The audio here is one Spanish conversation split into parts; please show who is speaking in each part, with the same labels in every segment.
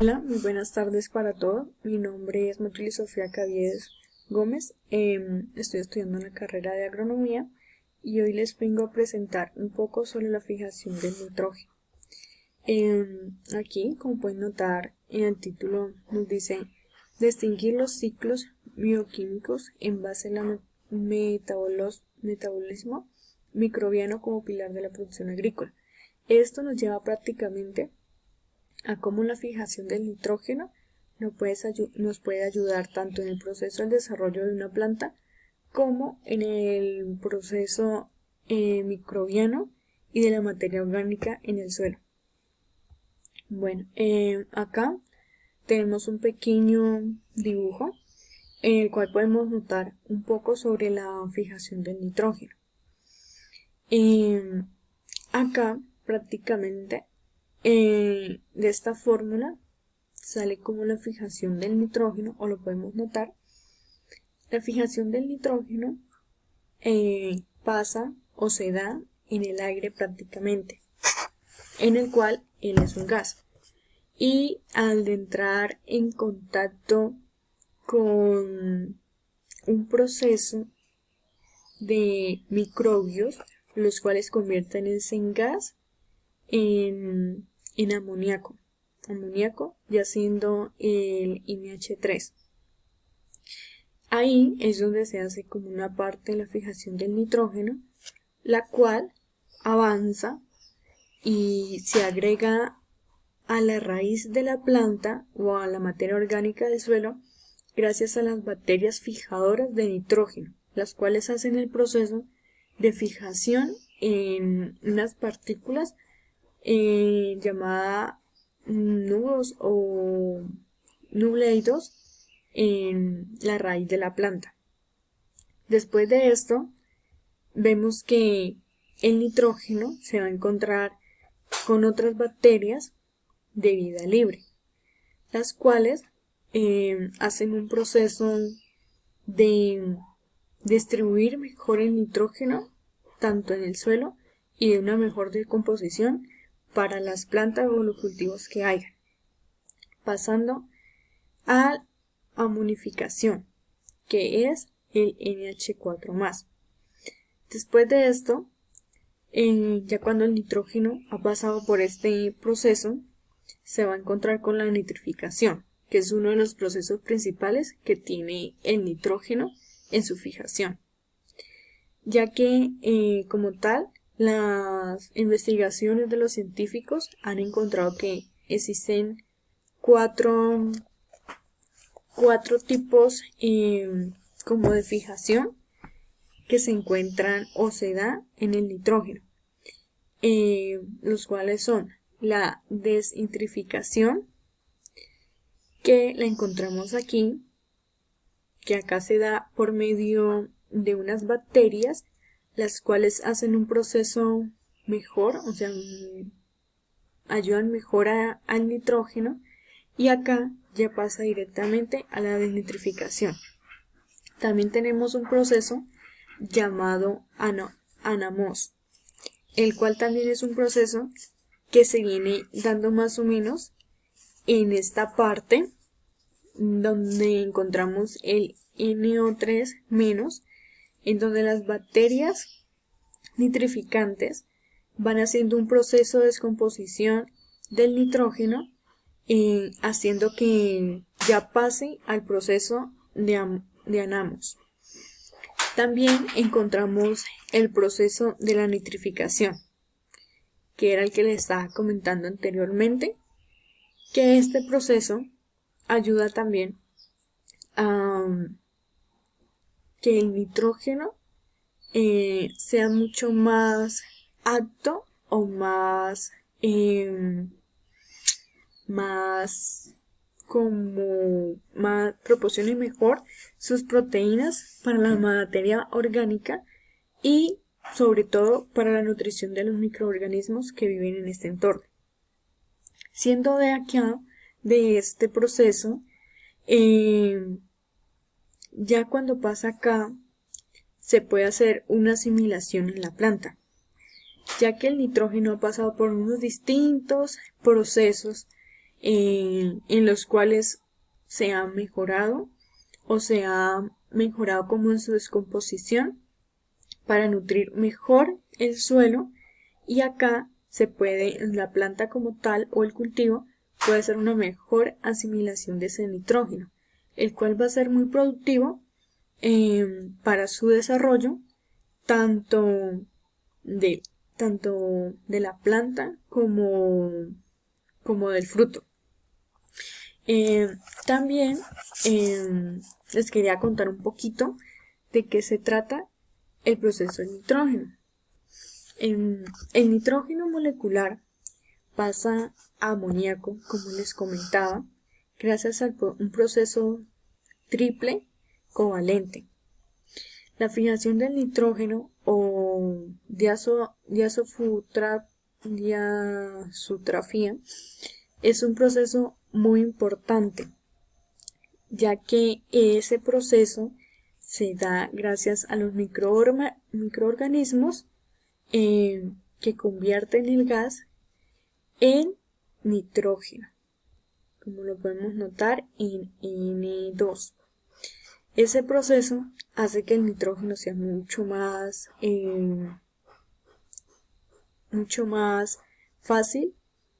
Speaker 1: Hola, muy buenas tardes para todos. Mi nombre es Matrilia Sofía Caviedes Gómez. Estoy estudiando en la carrera de agronomía y hoy les vengo a presentar un poco sobre la fijación del nitrógeno. Aquí, como pueden notar en el título, nos dice distinguir los ciclos bioquímicos en base al metabolismo microbiano como pilar de la producción agrícola. Esto nos lleva prácticamente a cómo la fijación del nitrógeno nos puede ayudar tanto en el proceso del desarrollo de una planta como en el proceso microbiano y de la materia orgánica en el suelo. Bueno, acá tenemos un pequeño dibujo en el cual podemos notar un poco sobre la fijación del nitrógeno. Acá prácticamente de esta fórmula sale como la fijación del nitrógeno, o lo podemos notar. La fijación del nitrógeno pasa o se da en el aire prácticamente, en el cual él es un gas. Y al entrar en contacto con un proceso de microbios, los cuales convierten ese gas en amoníaco, ya siendo el NH3. Ahí es donde se hace como una parte de la fijación del nitrógeno, la cual avanza y se agrega a la raíz de la planta o a la materia orgánica del suelo gracias a las bacterias fijadoras de nitrógeno, las cuales hacen el proceso de fijación en unas partículas llamada nudos o nucleidos en la raíz de la planta. Después de esto, vemos que el nitrógeno se va a encontrar con otras bacterias de vida libre, las cuales hacen un proceso de distribuir mejor el nitrógeno tanto en el suelo y de una mejor decomposición para las plantas o los cultivos que hayan, pasando a amonificación, que es el NH4+. Después de esto, ya cuando el nitrógeno ha pasado por este proceso, se va a encontrar con la nitrificación, que es uno de los procesos principales que tiene el nitrógeno en su fijación, ya que como tal, las investigaciones de los científicos han encontrado que existen cuatro tipos como de fijación que se encuentran o se da en el nitrógeno, los cuales son la desnitrificación, que la encontramos aquí, que acá se da por medio de unas bacterias, las cuales hacen un proceso mejor, o sea, ayudan mejor al nitrógeno, y acá ya pasa directamente a la desnitrificación. También tenemos un proceso llamado anamós, el cual también es un proceso que se viene dando más o menos en esta parte donde encontramos el NO3-, en donde las bacterias nitrificantes van haciendo un proceso de descomposición del nitrógeno, haciendo que ya pase al proceso de anamós. También encontramos el proceso de la nitrificación, que era el que les estaba comentando anteriormente, que este proceso ayuda también a que el nitrógeno sea mucho más apto o proporcione mejor sus proteínas para la materia orgánica y sobre todo para la nutrición de los microorganismos que viven en este entorno. Siendo de este proceso, ya cuando pasa acá, se puede hacer una asimilación en la planta, ya que el nitrógeno ha pasado por unos distintos procesos en los cuales se ha mejorado o se ha mejorado como en su descomposición para nutrir mejor el suelo, y acá se puede, la planta como tal o el cultivo puede hacer una mejor asimilación de ese nitrógeno, el cual va a ser muy productivo para su desarrollo tanto de, tanto de la planta como del fruto. También les quería contar un poquito de qué se trata el proceso del nitrógeno. El nitrógeno molecular pasa a amoníaco, como les comentaba, gracias a un proceso triple covalente. La fijación del nitrógeno o diazotrafía es un proceso muy importante, ya que ese proceso se da gracias a los microorganismos que convierten el gas en nitrógeno, como lo podemos notar en N2. Ese proceso hace que el nitrógeno sea mucho más fácil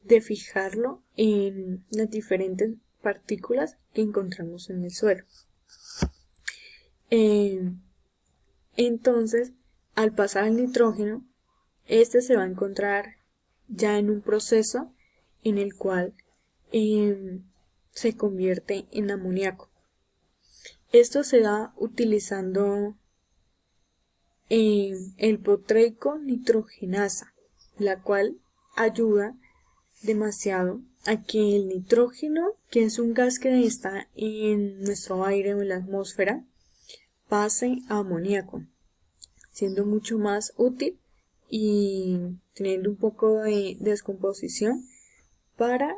Speaker 1: de fijarlo en las diferentes partículas que encontramos en el suelo. Entonces, al pasar el nitrógeno, este se va a encontrar ya en un proceso en el cual se convierte en amoníaco. Esto se da utilizando el proteico nitrogenasa, la cual ayuda demasiado a que el nitrógeno, que es un gas que está en nuestro aire o en la atmósfera, pase a amoníaco, siendo mucho más útil y teniendo un poco de descomposición para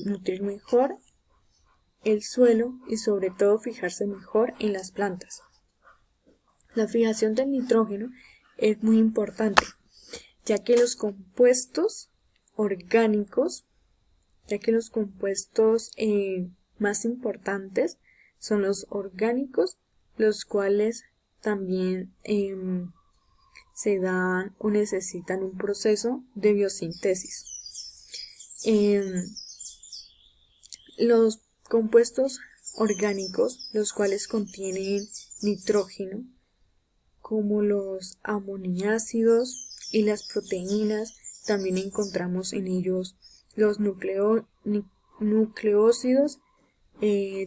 Speaker 1: nutrir mejor el suelo y sobre todo fijarse mejor en las plantas. La fijación del nitrógeno es muy importante, ya que los compuestos orgánicos, más importantes son los orgánicos, los cuales también se dan o necesitan un proceso de biosíntesis. Los compuestos orgánicos, los cuales contienen nitrógeno, como los aminoácidos y las proteínas, también encontramos en ellos los nucleósidos,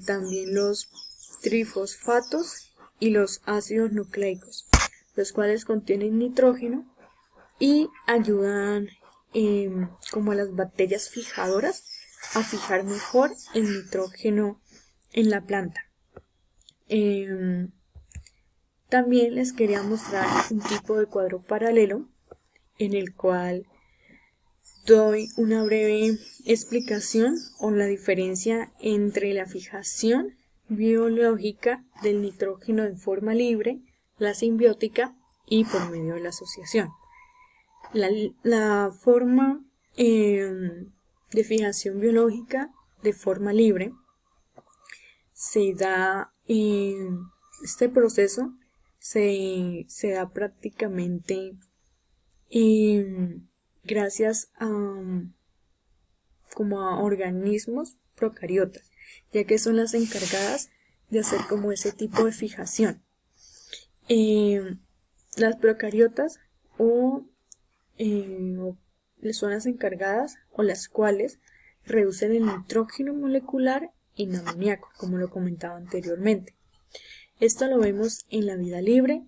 Speaker 1: también los trifosfatos y los ácidos nucleicos, los cuales contienen nitrógeno y ayudan como a las bacterias fijadoras a fijar mejor el nitrógeno en la planta. También les quería mostrar un tipo de cuadro paralelo en el cual doy una breve explicación o la diferencia entre la fijación biológica del nitrógeno en forma libre, la simbiótica y por medio de la asociación. La forma de fijación biológica de forma libre se da este proceso se da prácticamente gracias como a organismos procariotas, ya que son las encargadas de hacer como ese tipo de fijación. Las procariotas son las encargadas o las cuales reducen el nitrógeno molecular en amoníaco, como lo comentaba anteriormente. Esto lo vemos en la vida libre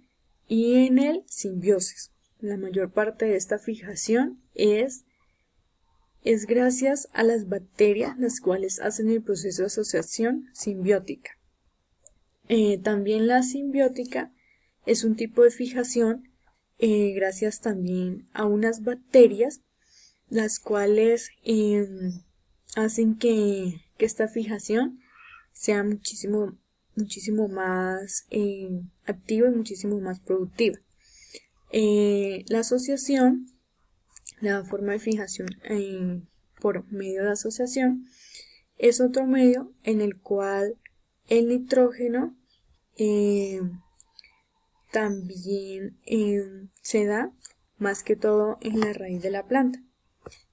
Speaker 1: y en el simbiosis. La mayor parte de esta fijación es gracias a las bacterias, las cuales hacen el proceso de asociación simbiótica. También la simbiótica es un tipo de fijación gracias también a unas bacterias, las cuales hacen que esta fijación sea muchísimo más activa y muchísimo más productiva. La asociación, la forma de fijación por medio de asociación, es otro medio en el cual el nitrógeno también se da más que todo en la raíz de la planta.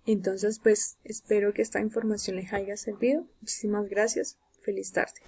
Speaker 1: Entonces, pues espero que esta información les haya servido. Muchísimas gracias. Feliz tarde.